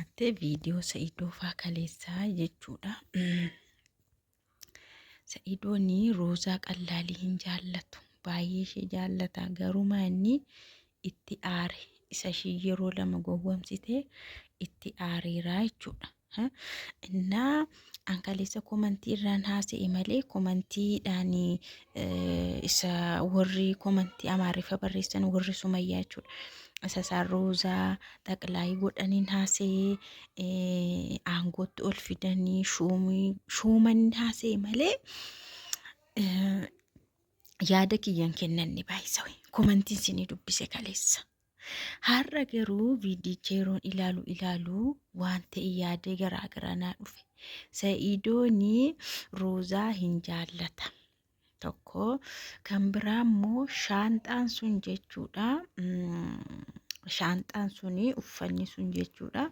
nyaatte viidiyoo Sa'idoo faa kaleessaa jechuudha. Sa'idooni roozaa qallaalii hin jaallatu. Baay'ee ishee jaallata. Garuu inni itti aare isa ishii yeroo lama gowwomsite itti aareeraa jechuudha. Innaa ankaleessa komantii irraan haasa'e malee komantiidhaan isa warri komantii amaariffa barreessan warri Sumayyaa jechuudha. Isa roozaa xaqlaayii godhaniin haasa'e aangootti ol fidanii shuuman haasa'e malee yaada kiyyan kennanni baay'isawe komantiin sinii dubbise kaleessa. Har'a garuu viidicha yeroon ilaalu waan ta'e yaada garaagaraa naa dhufe. Sa'idooni roozaa hin jaallata. Tokko kan biraa immoo shaanxaan sun jechuudha. Shaanxaan suni uffanni sun jechuudha.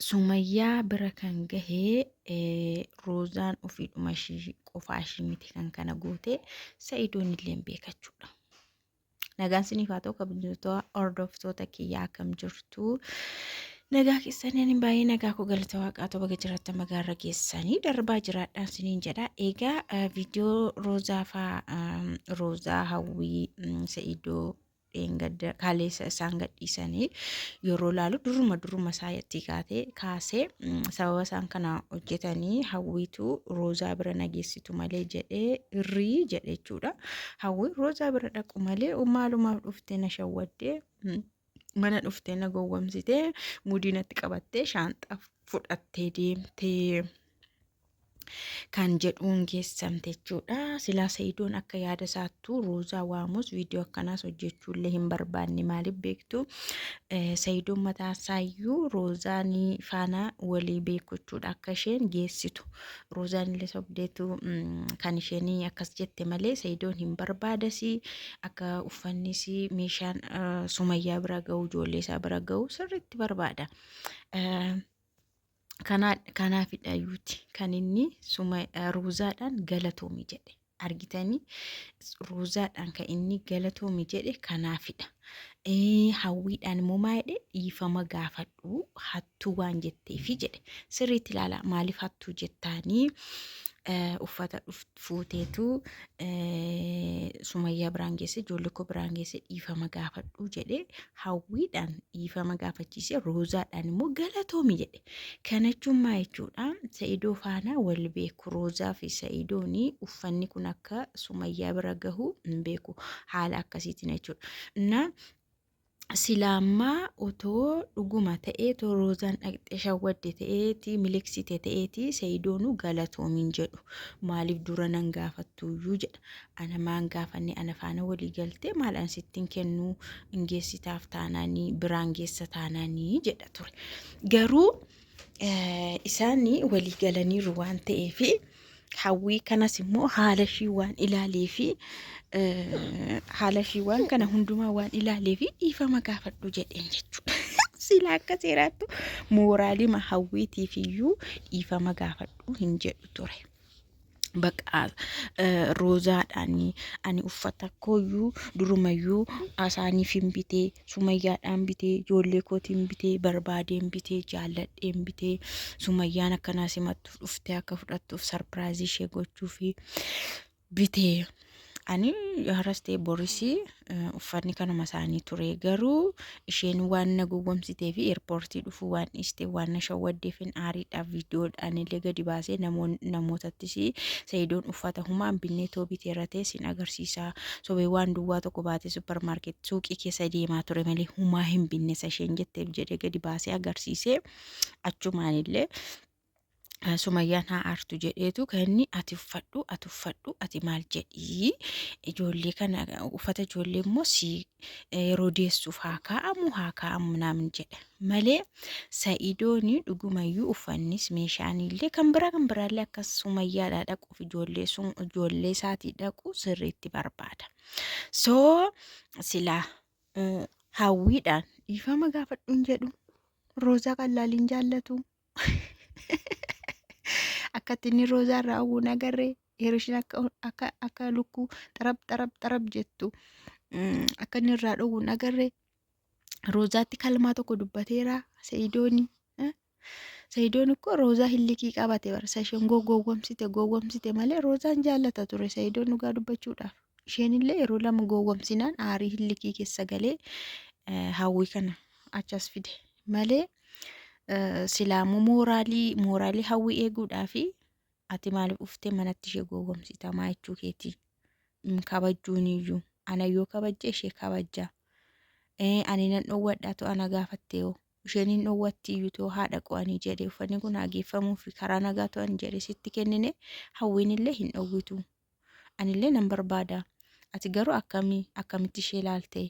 Sumayyaa bira kan gahee roozaan ofiidhuma ishii qofaa ishii miti kan kana goote Sa'idoon illee beekachuudha. Nagaan siniif haa ta'u kabajamtoota hordoftoota kiyyaa akkam jirtu. Nagaa keessaniin baay'ee nagaa koo galata waaqaa ta'u baga jiraattan magaarra geessanii darbaa jiraadhaan siniin jedha. Egaa viidiyoo roozaa hawwii Sa'idoo kaleessa isaan gadhiisanii yeroo laalu duruma isaatti kaasee sababa isaan kana hojjetanii hawwiitu roozaa bira nageessitu malee jedhee irrii jedhe jechuudha. Hawwii roozaa bira dhaqu malee maalumaaf dhuftee na shawwaddee mana dhuftee na gowwomsitee mudiinatti qabattee shaanxaa fudhattee deemtee kan jedhuun geessamte jechuudha. Silaa Sa'idoon akka yaada isaattuu roozaa waamus viidiyoo akkanaas hojjechuullee hin barbaanne maaliif beektu Sa'idoon mataa isaayyuu roozaanii faana walii beekuchuudha akka isheen geessitu. Roozaan illee sobdeetu kan isheen akkas jette malee Sa'idoon hin barbaadasi akka uffannis meeshaan Sumayyaa bira ga'u ijoollee isaa bira ga'u sirriitti barbaada. Kanaafidha yuuti kan inni roozaadhaan galatoomi jedhe argitanii roozaadhaan kan inni galatoomi jedhe kanaafidha. Hawwiidhaan immoo maayidhe dhiifama gaafadhu hattuu waan jetteefi jedhe sirriitti ilaala maaliif hattuu jettaanii uffata fuuteetu Sumayyaa biraan geesse ijoollee koo biraan geesse dhiifama gaafadhu jedhe hawwiidhaan dhiifama gaafachiise roozaadhaan immoo galatoomi jedhe. Kana jechuun maal jechuudha? Sa'idoo faana wal beeku roozaa fi Sa'idooni uffanni kun akka Sumayyaa bira gahu hin beeku haala akkasiitiin jechuudha. Silaammaa otoo dhuguma ta'ee roozaan dhaqxee shawwadde ta'eeti miliksite ta'eeti Sa'idoonu galatoomiin jedhu maaliif dura nan gaafattuyyuu jedha. Ana maan gaafanne ana faana walii galtee maal an sittiin kennuu ingeessitaaf taanaanii biraan geessa taanaanii jedha ture. Garuu isaanii walii galaniiru waan ta'eefi hawwii kanas immoo haala ishii waan ilaaleefi haala ishii waan kana hundumaa waan ilaaleefi dhiifama gaafadhu jedheen jechuudha. Sila akka seeraattu mooraalima hawwiitiifiyyuu dhiifama gaafadhu hin jedhu ture. Baqa roozaadhaan ani uffata kooyyuu durumayyuu asaaniif hin bitee Sumayyaadhaan bitee ijoollee kootiin bitee barbaadeen bitee jaalladheen bitee Sumayyaan akkanaa simattuuf dhuftee akka fudhattuuf sarpiraayizii ishee gochuufi bitee ani harastee borisii uffanni kanuma isaanii ture garuu isheen waan na gowwomsitee fi eerpoortii dhufuu waan dhiistee waan na shawwaddeef aariidhaaf viidiyoodhaan illee gadi baasee namootattis Sa'idoon uffata humaan binnee toobitee irratee sin agarsiisaa sobee waan duwwaa tokko baatee suppermaarkeetii suuqii keessa deemaa ture malee humaa hin binne isheen jetteef jedhee gadi baasee agarsiisee achumaan illee Sumayyaan haa aartu jedheetu kan inni ati uffadhu ati maal jedhii ijoollee kana uffata ijoollee immoo yeroo deessuuf haa kaa'amu naamin jedha malee Sa'idooni dhugumayyuu uffannis meeshaan illee kan biraallee akkas Sumayyaadhaa dhaquuf ijoollee isaatii dhaqu sirriitti barbaada. Silaa hawwiidhaan dhiifama gaafadhuun jedhu roozaa qallaaliin jaallatu. Akkatti inni roozaa irraa hawwuun agarree yeroo isheen akka lukkuu xarab jettu akka inni irraa dhowwuun agarree roozaatti kalmaa tokko dubbateera Sa'idooni. Sa'idoon እኮ ሮዛ hillikii qabate barsa isheen gowwomsite malee roozaan jaallata ture Sa'idoon dhugaa dubbachuudhaaf. Isheenillee yeroo lama gowwomsinaan aarii hillikii keessa galee hawwii kana achas fide malee silaamuu mooraalii hawwii eeguudhaafi ati maaliif uftee manatti ishee gowwomsitamaa jechuu keeti. Kabajuun iyyuu anayyoo kabajja ishee kabajja. Ani nan dhoowwadhaatu ana gaafatte yoo isheen hin dhoowwatti iyyuu ta'u haadha qo'anii jedhee uffanni kun hageeffamuu fi karaa nagaa to'an jedhee sitti kennine hawwiinillee hin dhoowwitu. Anillee nan barbaada. Ati garuu akkamitti ishee ilaalte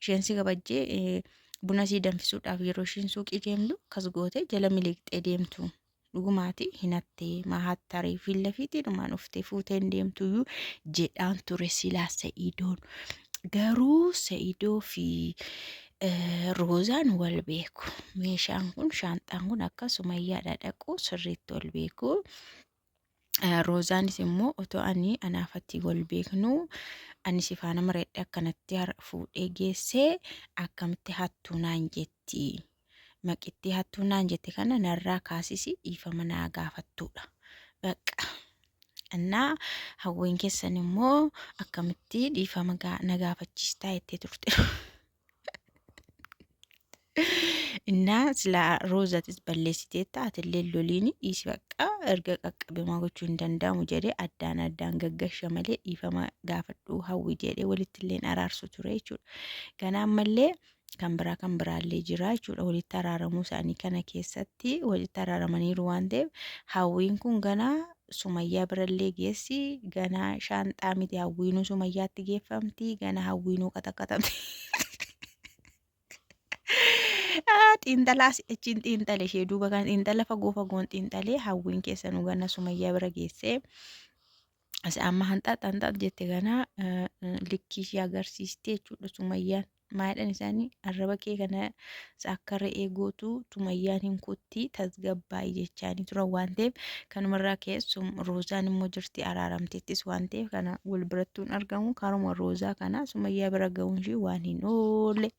isheen si kabajjee buna sii danfisuudhaaf yeroo isheen suuqii deemtu kas goote jala miliqxee deemtu. Dhugumaati hinattee maahattarii fiillafiitiidhumaan uftee fuutee hin deemtuyyuu jedhaan ture silaa Sa'idoon. Garuu Sa'idoo fi roozaan wal beeku. Meeshaan kun shaanxaan kun akka Sumayyaadha dhaqu sirriitti wal beeku. Roozaanis immoo otoo ani anaafatti wal beeknu ani si faana mareedhe akkanatti fuudhee geessee akkamitti hattuu naan jetti. Maqitti hattuu naan jette kana narraa kaasisi dhiifama naa gaafattuudha. Bakka. Annaa hawwiin keessan immoo akkamitti dhiifama na gaafachiistaa jettee turte. Innaa silaa roozatis balleessitee taatillee loliin dhiisi bakka erga qaqqabemaa gochuu hin danda'amu jedhee addaan gaggasha malee dhiifama gaafadhuu hawwi jedhee walitti illee araarsu ture jechuudha. Kana ammallee kan biraallee jira jechuudha. Walitti araaramuu isaanii kana keessatti walitti araaramaniiru waan ta'eef hawwiin kun ganaa Sumayyaa birallee geessi ganaa shaanxaa miti hawwiinuu Sumayyaatti geeffamti ganaa hawwiinuu qaxaqaxamti. Xiinxalaas achiin xiinxale ishee duuba kan xiinxala fagoon xiinxalee hawwiin keessanuu ganaa Sumayyaa bira geessee as amma hanxaaxanxaat jette ganaa likkii ishee agarsiiste jechuudha Sumayyaan. Maadhaan isaanii arraba kee kana akka re'ee gootu Sumayyaan hin kutti tasgabbaa'ii jechaanii turan waan ta'eef kanumarraa keessum roozaan immoo jirti araaramteettis waan ta'eef kana wal birattuun argamu karuma roozaa kana Sumayyaa bira ga'uun ishee waan hin oolle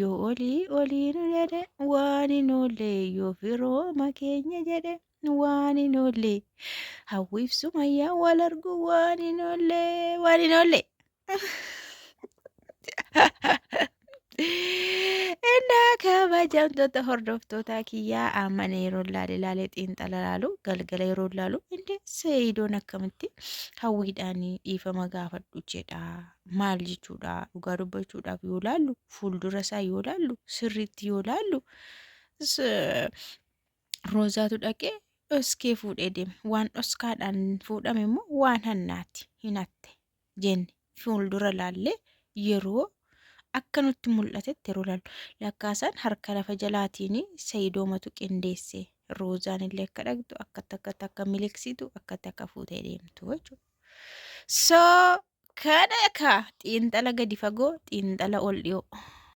yoo olii nu jedhe waan hin oolle yoo firooma keenya jedhe. Waan hin oolle hawwiif Sumayyaa wal argu waan hin oolle. Innaa kabajamtoota hordoftoota kiyyaa ammana yeroo laalee xiinxala laalu galgala yeroo laalu inni Sa'idoon akkamitti hawwiidhaan dhiifama gaafadhu jedha. Maal jechuudha dhugaa dubbachuudhaaf yoo laallu fuuldura isaa yoo laallu sirriitti yoo laallu roozaatu dhaqee dhoskee fuudhee deeme. Waan dhoskaadhaan fuudhame immoo waan hannaati hinatte jenne. Fuuldura laallee yeroo akka nutti mul'atetti yeroo laallu lakkaasaan harka lafa jalaatiin Sa'idoomatu qindeesse roozaan illee akka dhaqxu akkatti akka miliqsitu akkatti akka fuutee deemtu jechuudha. So kana xiinxala gadi fagoo xiinxala ol dhiyoo.